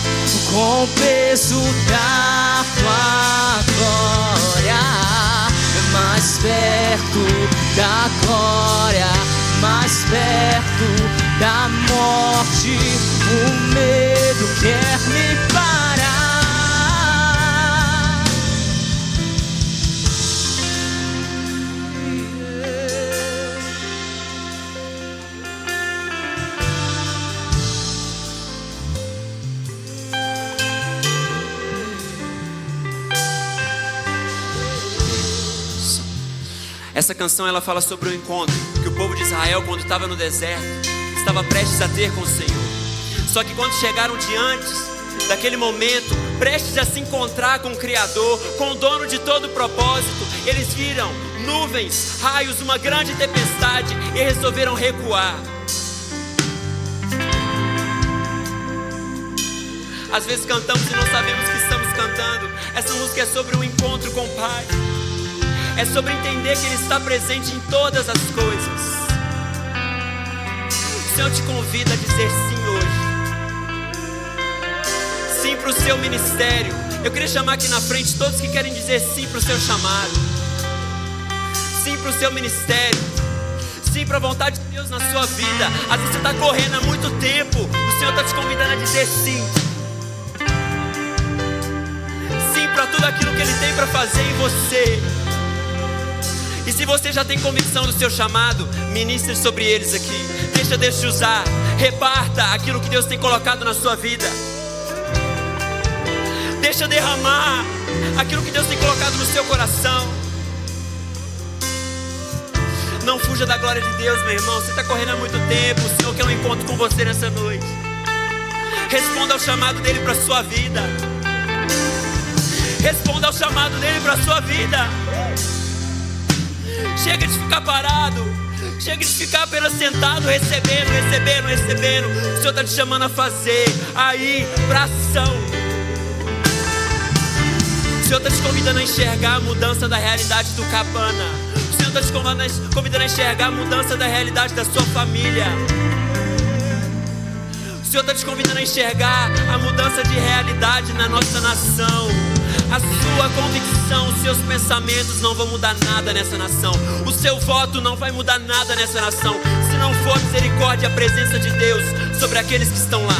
com o peso da tua glória. Mais perto da glória, mais perto da morte, o medo quer me parar. Essa canção ela fala sobre o encontro que o povo de Israel, quando estava no deserto, estava prestes a ter com o Senhor. Só que quando chegaram diante daquele momento, prestes a se encontrar com o Criador, com o dono de todo o propósito, eles viram nuvens, raios, uma grande tempestade e resolveram recuar. Às vezes cantamos e não sabemos que estamos cantando. Essa música é sobre um encontro com o Pai. É sobre entender que Ele está presente em todas as coisas. O Senhor te convida a dizer sim hoje. Sim para o seu ministério. Eu queria chamar aqui na frente todos que querem dizer sim para o seu chamado. Sim para o seu ministério. Sim para a vontade de Deus na sua vida. Às vezes você está correndo há muito tempo. O Senhor está te convidando a dizer sim. Sim para tudo aquilo que Ele tem para fazer em você. E se você já tem convicção do seu chamado, ministre sobre eles aqui. Deixa Deus te usar. Reparta aquilo que Deus tem colocado na sua vida. Deixa derramar aquilo que Deus tem colocado no seu coração. Não fuja da glória de Deus, meu irmão. Você está correndo há muito tempo. O Senhor quer um encontro com você nessa noite. Responda ao chamado dEle para a sua vida. Responda ao chamado dEle para a sua vida. Chega de ficar parado. Chega de ficar apenas sentado, recebendo. O Senhor está te chamando a fazer, a ir para ação. O Senhor está te convidando a enxergar a mudança da realidade do Cabana. O Senhor está te convidando a enxergar a mudança da realidade da sua família. O Senhor está te convidando a enxergar a mudança de realidade na nossa nação. A sua convicção, os seus pensamentos não vão mudar nada nessa nação. O seu voto não vai mudar nada nessa nação, se não for a misericórdia e a presença de Deus sobre aqueles que estão lá.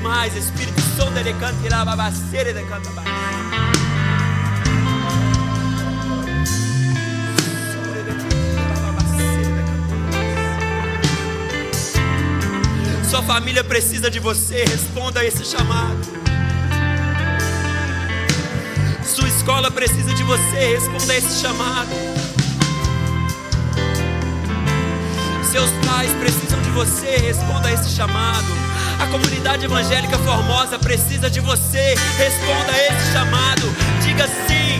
Mais Espírito Santo, Ele canta e lá babaceira, Ele canta mais. Sua família precisa de você. Responda a esse chamado. Sua escola precisa de você. Responda a esse chamado. Seus pais precisam de você. Responda a esse chamado. A comunidade evangélica Formosa precisa de você. Responda a esse chamado. Diga sim.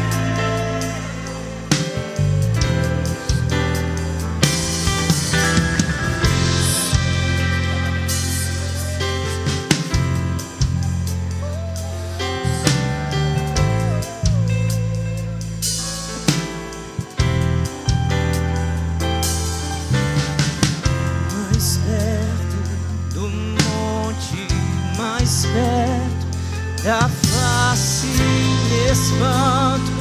Da face me espanto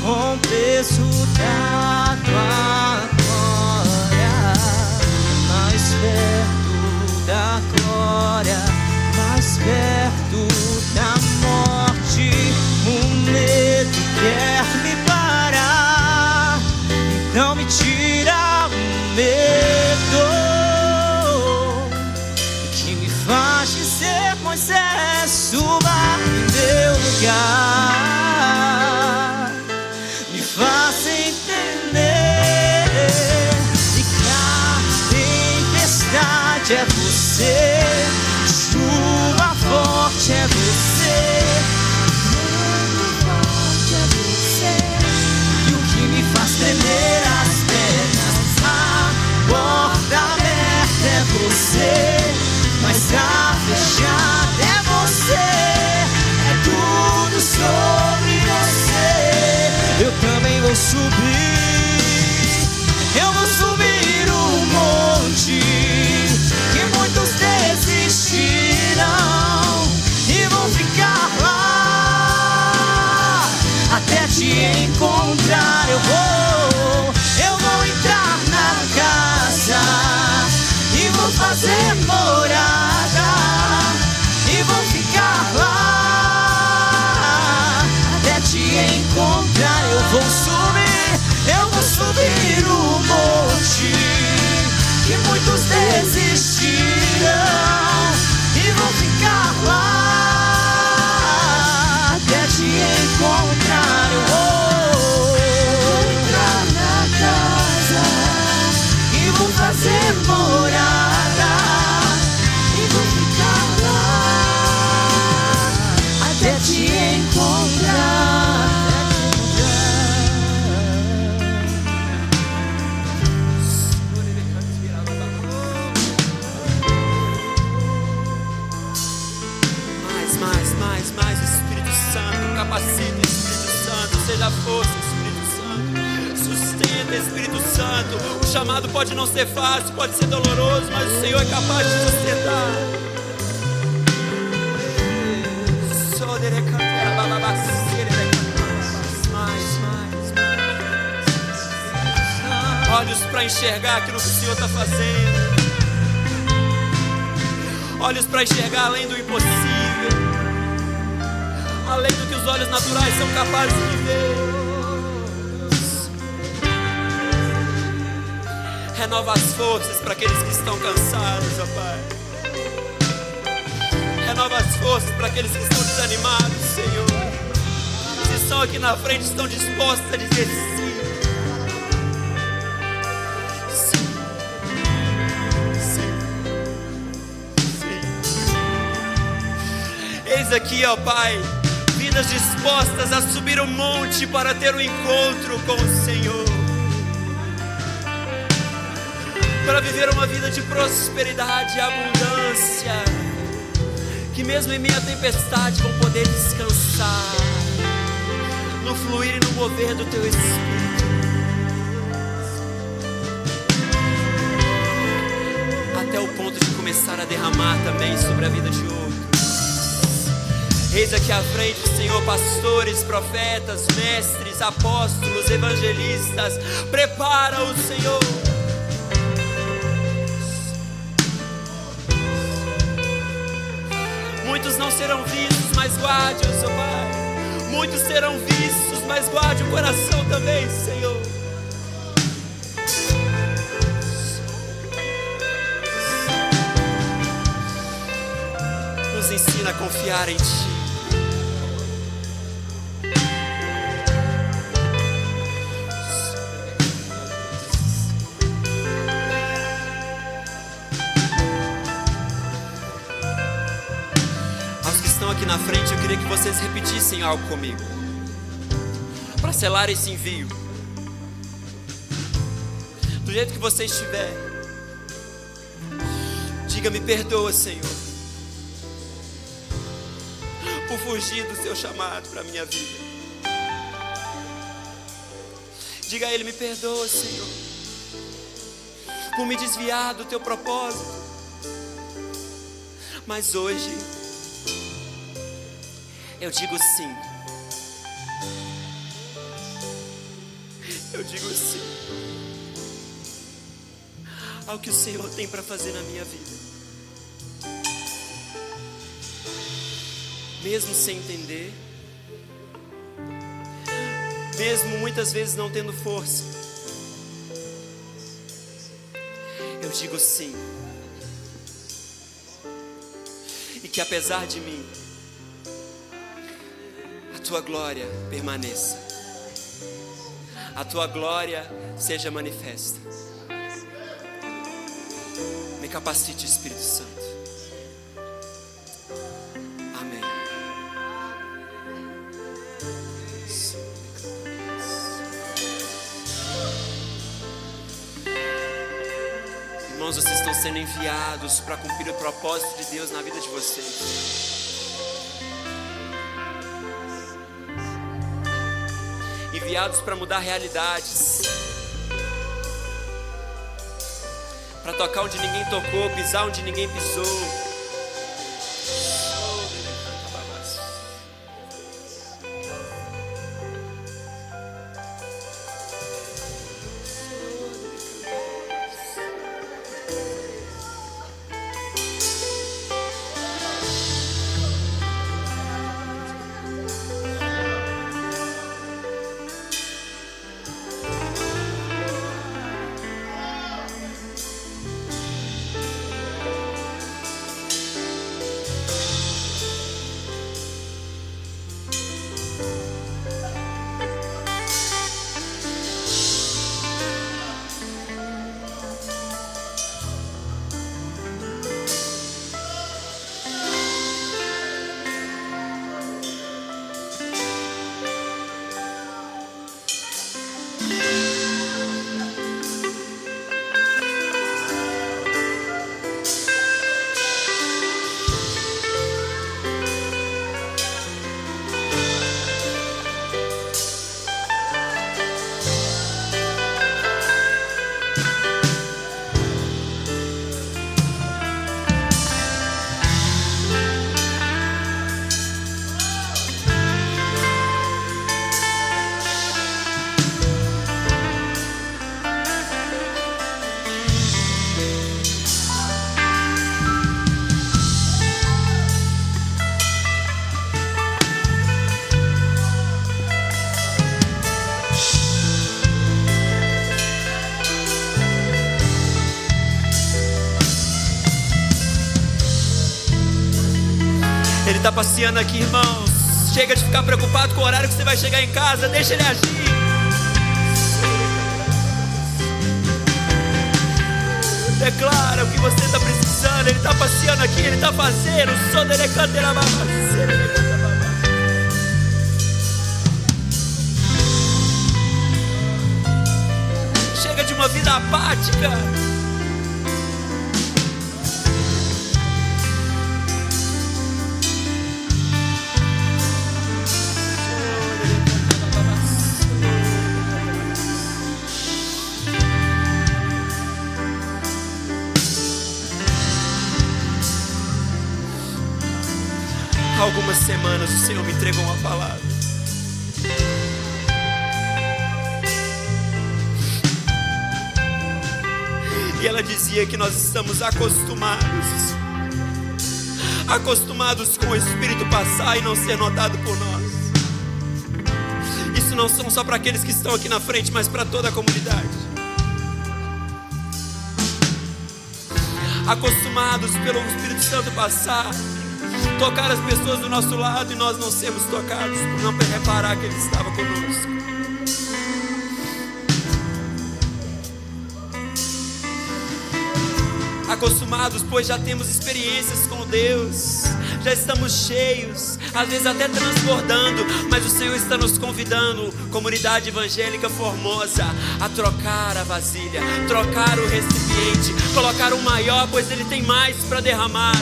com o peso da tua glória. Mais perto da glória, mais perto da morte. O medo quer me parar, então me tira o medo que me faz dizer: Moisés, suba em meu lugar, me faça entender que a tempestade é você, chuva forte é você, vento forte é você, e o que me faz tremer as pernas, a porta aberta é você, mas a fechada é você. Tudo sobre você. Eu também vou subir. Eu vou subir um monte que muitos desejam. mais, Espírito Santo, capacita, Espírito Santo, seja a força, Espírito Santo, sustenta, Espírito Santo. O chamado pode não ser fácil, pode ser doloroso, mas o Senhor é capaz de sustentar. Olhos para enxergar aquilo que o Senhor está fazendo. Olhos para enxergar além do impossível, além do que os olhos naturais são capazes de ver. Renova as forças para aqueles que estão cansados, ó Pai. Renova as forças para aqueles que estão desanimados, Senhor. Se estão aqui na frente, estão dispostos a dizer sim. Eis aqui, ó Pai, vidas dispostas a subir o monte para ter um encontro com o Senhor, para viver uma vida de prosperidade e abundância, que mesmo em meio à tempestade vão poder descansar no fluir e no mover do Teu Espírito, até o ponto de começar a derramar também sobre a vida de outros. Eis aqui à frente, Senhor, pastores, profetas, mestres, apóstolos, evangelistas. Prepara-os, Senhor. Muitos não serão vistos, mas guarde-os, ó Pai. Muitos serão vistos, mas guarde o coração também, Senhor. Nos ensina a confiar em Ti. Aqui na frente, eu queria que vocês repetissem algo comigo, para selar esse envio. Do jeito que você estiver, diga: me perdoa, Senhor, por fugir do Seu chamado para a minha vida. Diga a Ele: me perdoa, Senhor, por me desviar do Teu propósito. Mas hoje eu digo sim. Eu digo sim ao que o Senhor tem para fazer na minha vida. Mesmo sem entender, mesmo muitas vezes não tendo força, eu digo sim. E que apesar de mim, a Tua glória permaneça, a Tua glória seja manifesta. Me capacite, Espírito Santo. Amém. Irmãos, vocês estão sendo enviados para cumprir o propósito de Deus na vida de vocês. Enviados para mudar realidades, para tocar onde ninguém tocou, pisar onde ninguém pisou. está passeando aqui, irmãos. Chega de ficar preocupado com o horário que você vai chegar em casa. Deixa Ele agir. Declara o que você está precisando. Ele está passeando aqui, Ele está fazendo. Chega de uma vida apática. Há algumas semanas o Senhor me entregou uma palavra. E ela dizia que nós estamos acostumados com o Espírito passar e não ser notado por nós. Isso não são só para aqueles que estão aqui na frente, mas para toda a comunidade. Acostumados pelo Espírito Santo passar, tocar as pessoas do nosso lado e nós não sermos tocados, por não reparar que Ele estava conosco. Acostumados, pois já temos experiências com Deus, já estamos cheios, às vezes até transbordando, mas o Senhor está nos convidando, comunidade evangélica Formosa, a trocar a vasilha, trocar o recipiente, colocar o maior, pois Ele tem mais para derramar.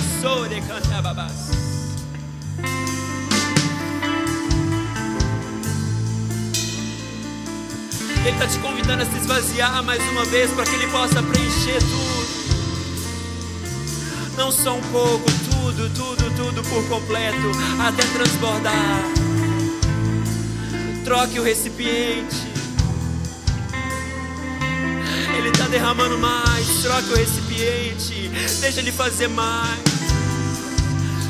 Ele está te convidando a se esvaziar mais uma vez, para que Ele possa preencher tudo. Não só um pouco, tudo por completo, até transbordar. Troque o recipiente. Ele está derramando mais. Troque o recipiente. Deixa Ele fazer mais.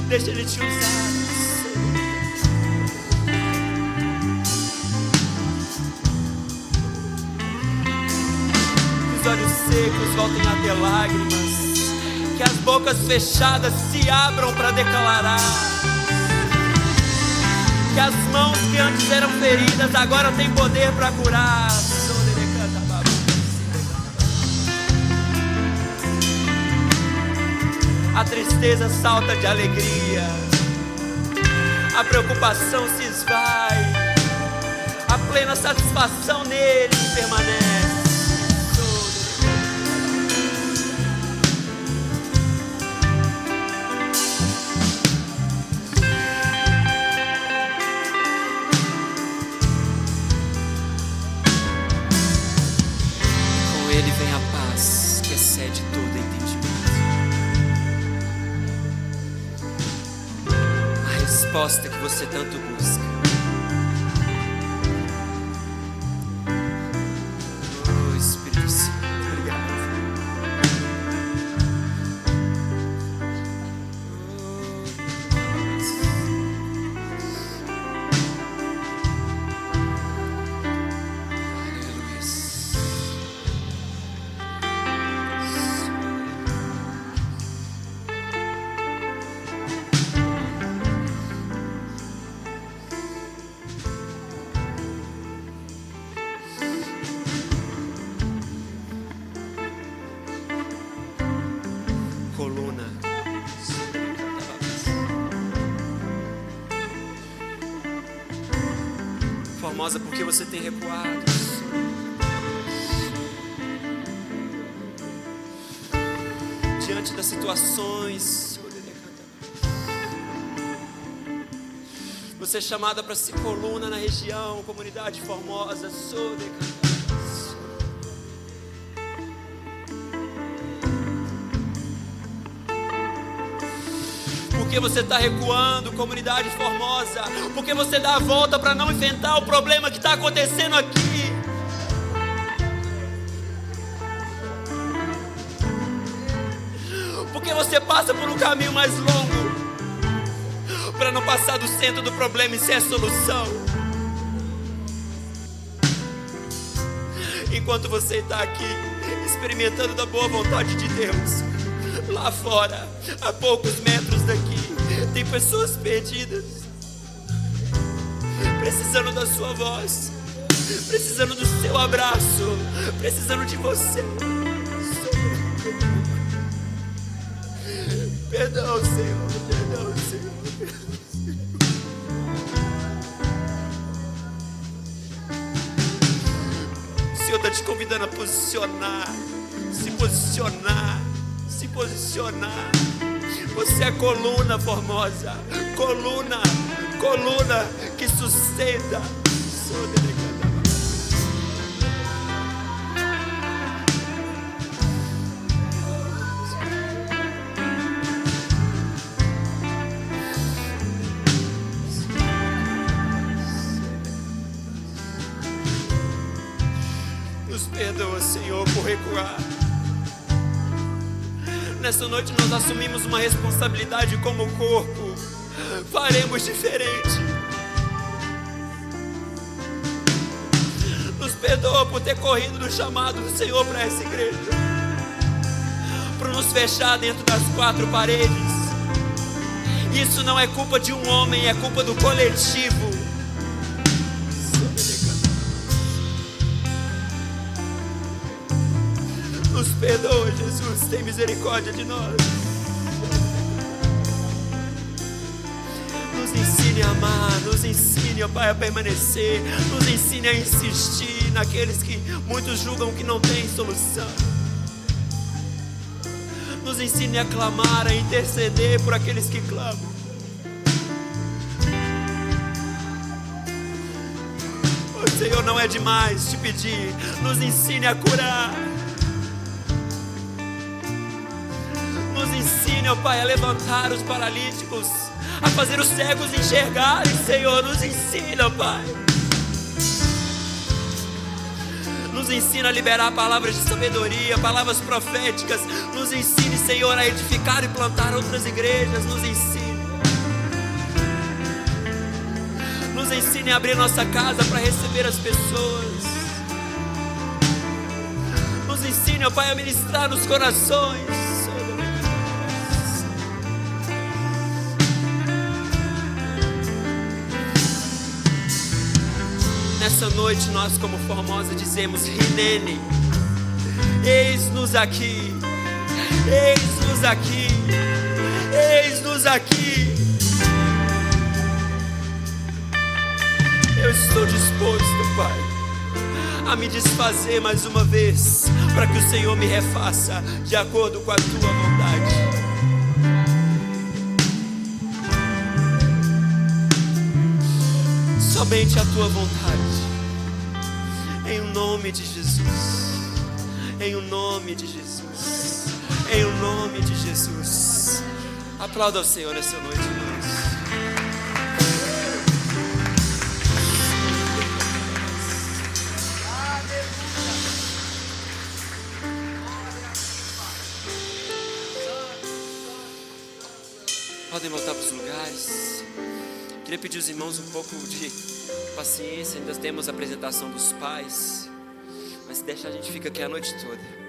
Deixa Ele te usar. Os olhos secos voltem a ter lágrimas. Que as bocas fechadas se abram para declarar. Que as mãos que antes eram feridas agora têm poder para curar. A tristeza salta de alegria. A preocupação se esvai. A plena satisfação nele permanece. Ele vem a paz que excede todo entendimento. A resposta que você tanto busca. Oh, Espírito Santo, obrigado. Coluna. Formosa, porque você tem recuado. Diante das situações, você é chamada para ser coluna na região, comunidade Formosa. Porque você está recuando, comunidade Formosa? Porque você dá a volta para não enfrentar o problema que está acontecendo aqui? Porque você passa por um caminho mais longo para não passar do centro do problema e ser a solução? Enquanto você está aqui experimentando da boa vontade de Deus, lá fora, a poucos metros daqui, Tem pessoas perdidas, precisando da sua voz, precisando do seu abraço, precisando de você. Perdão, Senhor, perdão, Senhor. O Senhor está te convidando a posicionar, se posicionar, se posicionar. Você é coluna formosa, coluna que sustenta. Nos perdoa, Senhor, por recuar. Nessa noite nós assumimos uma responsabilidade como corpo. Faremos diferente. Nos perdoa por ter corrido no chamado do Senhor para essa igreja, por nos fechar dentro das quatro paredes. Isso não é culpa de um homem, é culpa do coletivo. Nos perdoa, Jesus, tem misericórdia de nós. Nos ensine a amar, nos ensine, ó Pai, a permanecer. Nos ensine a insistir naqueles que muitos julgam que não tem solução. Nos ensine a clamar, a interceder por aqueles que clamam. Oh, Senhor, não é demais te pedir. Nos ensine a curar. Nos ensine, ó Pai, a levantar os paralíticos, a fazer os cegos enxergarem, Senhor. Nos ensina, ó Pai. Nos ensina a liberar palavras de sabedoria, palavras proféticas. Nos ensine, Senhor, a edificar e plantar outras igrejas. Nos ensine. Nos ensine a abrir nossa casa para receber as pessoas. Nos ensine, ó Pai, a ministrar nos corações. Nessa noite nós como Formosa dizemos: Rinene, eis-nos aqui, eis-nos aqui, eis-nos aqui. Eu estou disposto, Pai, a me desfazer mais uma vez, para que o Senhor me refaça de acordo com a Tua vontade. Somente a Tua vontade. Em o nome de Jesus. Em o nome de Jesus. Em o nome de Jesus. Aplauda ao Senhor essa noite, irmãos. Podem voltar para os lugares. Queria pedir aos irmãos um pouco de paciência. Ainda temos a apresentação dos pais, mas se deixar a gente fica aqui a noite toda.